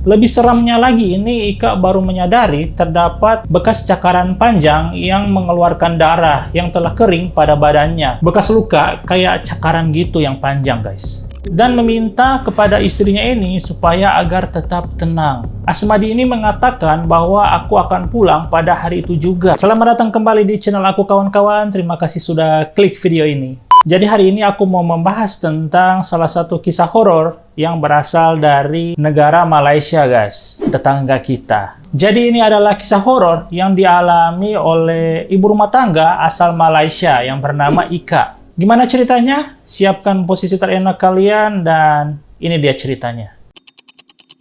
Lebih seramnya lagi, ini Ika baru menyadari terdapat bekas cakaran panjang yang mengeluarkan darah yang telah kering pada badannya. Bekas luka kayak cakaran gitu yang panjang, guys. Dan meminta kepada istrinya ini supaya agar tetap tenang. Asmadi ini mengatakan bahwa aku akan pulang pada hari itu juga. Selamat datang kembali di channel aku, kawan-kawan. Terima kasih sudah klik video ini. Jadi hari ini aku mau membahas tentang salah satu kisah horor yang berasal dari negara Malaysia, guys, tetangga kita. Jadi ini adalah kisah horor yang dialami oleh ibu rumah tangga asal Malaysia yang bernama Ika. Gimana ceritanya? Siapkan posisi terenak kalian dan ini dia ceritanya.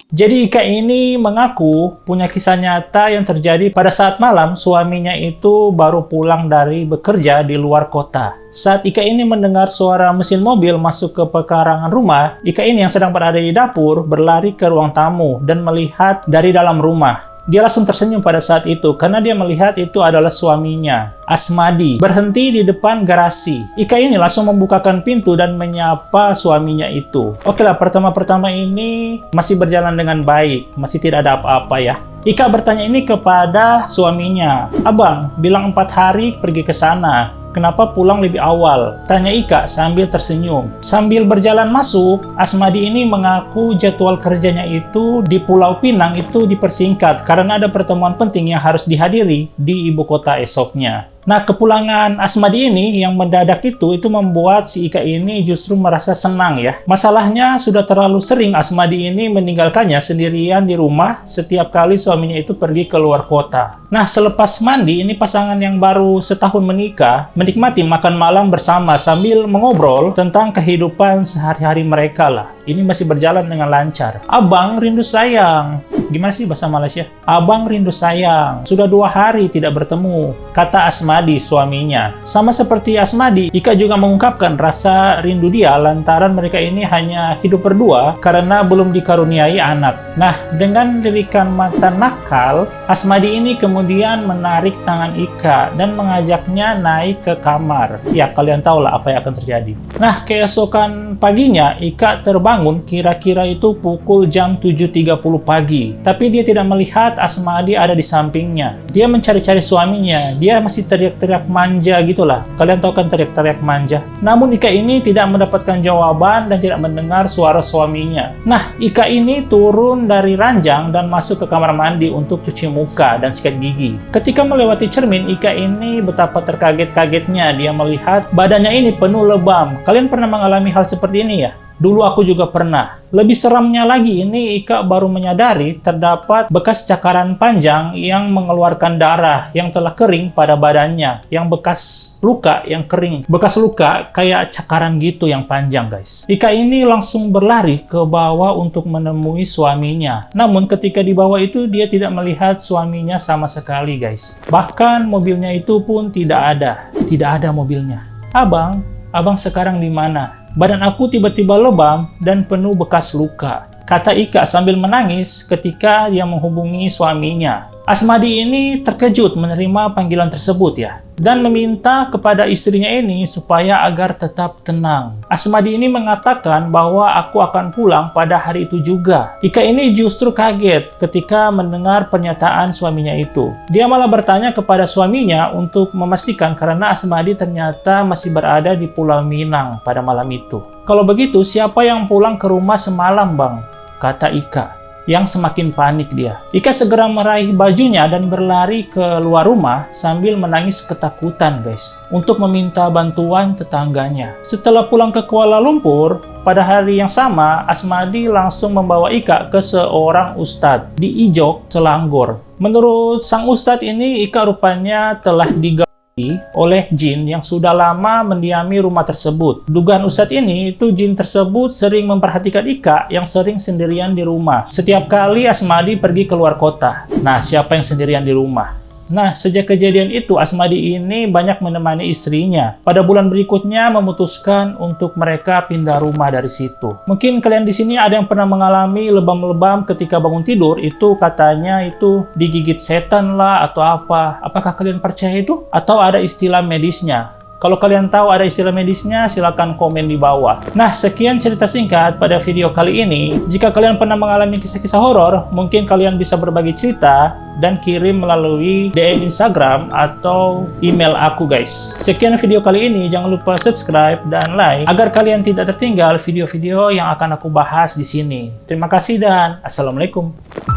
Jadi Ika ini mengaku punya kisah nyata yang terjadi pada saat malam suaminya itu baru pulang dari bekerja di luar kota. Saat Ika ini mendengar suara mesin mobil masuk ke pekarangan rumah, Ika ini yang sedang berada di dapur berlari ke ruang tamu dan melihat dari dalam rumah. Dia langsung tersenyum pada saat itu karena dia melihat itu adalah suaminya, Asmadi, berhenti di depan garasi. Ika ini langsung membukakan pintu dan menyapa suaminya itu. Oke lah, pertama-pertama ini masih berjalan dengan baik, masih tidak ada apa-apa ya. Ika bertanya ini kepada suaminya, "Abang, bilang 4 hari pergi ke sana. Kenapa pulang lebih awal?" Tanya Ika sambil tersenyum. Sambil berjalan masuk, Asmadi ini mengaku jadwal kerjanya itu di Pulau Pinang itu dipersingkat karena ada pertemuan penting yang harus dihadiri di ibu kota esoknya. Nah, kepulangan Asmadi ini yang mendadak itu membuat si Ika ini justru merasa senang ya. Masalahnya sudah terlalu sering Asmadi ini meninggalkannya sendirian di rumah setiap kali suaminya itu pergi ke luar kota. Nah, selepas mandi, ini pasangan yang baru setahun menikah menikmati makan malam bersama sambil mengobrol tentang kehidupan sehari-hari mereka lah. Ini masih berjalan dengan lancar. "Abang rindu sayang." Gimana sih bahasa Malaysia? "Abang rindu sayang. Sudah 2 hari tidak bertemu," kata Asmadi suaminya. Sama seperti Asmadi, Ika juga mengungkapkan rasa rindu dia lantaran mereka ini hanya hidup berdua karena belum dikaruniai anak. Nah, dengan lirikan mata nakal, Asmadi ini kemudian menarik tangan Ika dan mengajaknya naik ke kamar. Ya, kalian tahulah apa yang akan terjadi. Nah, keesokan paginya, Ika terbangun kira-kira itu pukul jam 7.30 pagi. Tapi dia tidak melihat Asmadi ada di sampingnya. Dia mencari-cari suaminya. Dia masih teriak-teriak manja gitulah. Kalian tahu kan teriak-teriak manja? Namun Ika ini tidak mendapatkan jawaban dan tidak mendengar suara suaminya. Nah, Ika ini turun dari ranjang dan masuk ke kamar mandi untuk cuci muka dan sikat gigi. Ketika melewati cermin, Ika ini betapa terkaget-kagetnya dia melihat badannya ini penuh lebam. Kalian pernah mengalami hal seperti ini ya? Dulu aku juga pernah. Lebih seramnya lagi, ini Ika baru menyadari terdapat bekas cakaran panjang yang mengeluarkan darah yang telah kering pada badannya. Yang bekas luka yang kering. Bekas luka kayak cakaran gitu yang panjang, guys. Ika ini langsung berlari ke bawah untuk menemui suaminya. Namun ketika di bawah itu dia tidak melihat suaminya sama sekali, guys. Bahkan mobilnya itu pun tidak ada. Tidak ada mobilnya. "Abang sekarang di mana? Badan aku tiba-tiba lebam dan penuh bekas luka," kata Ika sambil menangis ketika dia menghubungi suaminya. Asmadi ini terkejut menerima panggilan tersebut ya, dan meminta kepada istrinya ini supaya agar tetap tenang. Asmadi ini mengatakan bahwa aku akan pulang pada hari itu juga. Ika ini justru kaget ketika mendengar pernyataan suaminya itu. Dia malah bertanya kepada suaminya untuk memastikan karena Asmadi ternyata masih berada di Pulau Pinang pada malam itu. "Kalau begitu, siapa yang pulang ke rumah semalam, Bang?" kata Ika. Yang semakin panik dia. Ika segera meraih bajunya dan berlari ke luar rumah sambil menangis ketakutan, guys, untuk meminta bantuan tetangganya. Setelah pulang ke Kuala Lumpur, pada hari yang sama, Asmadi langsung membawa Ika ke seorang ustadz di Ijok, Selangor. Menurut sang ustadz ini, Ika rupanya telah oleh jin yang sudah lama mendiami rumah tersebut. Dugaan ustadz ini itu jin tersebut sering memperhatikan Ika yang sering sendirian di rumah. Setiap kali Asmadi pergi keluar kota. Nah, siapa yang sendirian di rumah? Nah, sejak kejadian itu, Asmadi ini banyak menemani istrinya. Pada bulan berikutnya memutuskan untuk mereka pindah rumah dari situ. Mungkin kalian di sini ada yang pernah mengalami lebam-lebam ketika bangun tidur, itu katanya itu digigit setan lah atau apa. Apakah kalian percaya itu? Atau ada istilah medisnya? Kalau kalian tahu ada istilah medisnya, silakan komen di bawah. Nah, sekian cerita singkat pada video kali ini. Jika kalian pernah mengalami kisah-kisah horor, mungkin kalian bisa berbagi cerita dan kirim melalui DM Instagram atau email aku, guys. Sekian video kali ini, jangan lupa subscribe dan like agar kalian tidak tertinggal video-video yang akan aku bahas di sini. Terima kasih dan assalamualaikum.